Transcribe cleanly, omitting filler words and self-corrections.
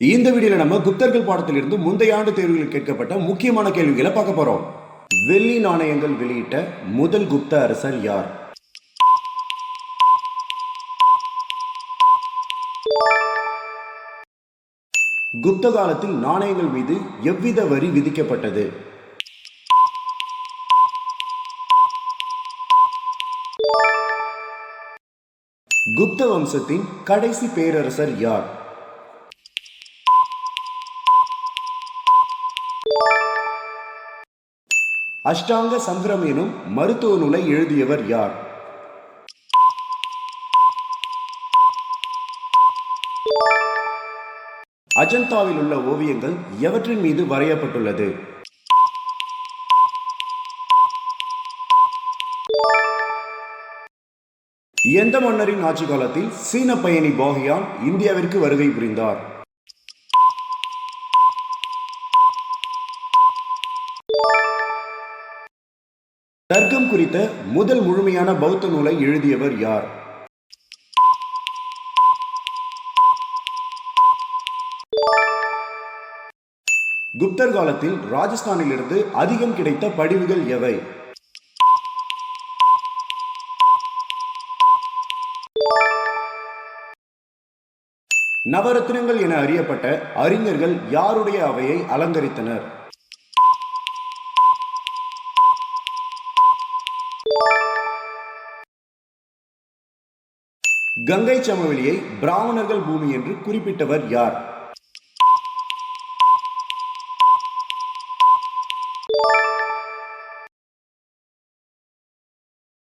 இந்த வீடியோல நம்ம குப்தர்கள் பாடத்திலிருந்து முந்தைய ஆண்டு தேர்வுகளில் கேட்கப்பட்ட முக்கியமான கேள்விகளை பார்க்க போறோம். வெள்ளி நாணயங்கள் வெளியிட்ட முதல் குப்த அரசர் யார்? குப்த காலத்தில் நாணயங்கள் மீது எவ்வித வரி விதிக்கப்பட்டது? குப்த வம்சத்தின் கடைசி பேரரசர் யார்? அஷ்டாங்க சங்கிரம் எனும் மருத்துவ நூலை எழுதியவர் யார்? அஜந்தாவில் உள்ள ஓவியங்கள் எவற்றின் மீது வரையப்பட்டுள்ளது? எந்த மன்னரின் ஆட்சி காலத்தில் சீன பயணி பாஹியான் இந்தியாவிற்கு வருகை புரிந்தார்? தர்க்கம் குறித்த முதல் முழுமையான பௌத்த நூலை எழுதியவர் யார்? குப்தர் காலத்தில் ராஜஸ்தானிலிருந்து அதிகம் கிடைத்த படிவுகள் எவை? நவரத்னங்கள் என அறியப்பட்ட அறிஞர்கள் யாருடைய அவையை அலங்கரித்தனர்? கங்கை சமவெளியை பிராமணர்கள் பூமி என்று குறிப்பிட்டவர் யார்?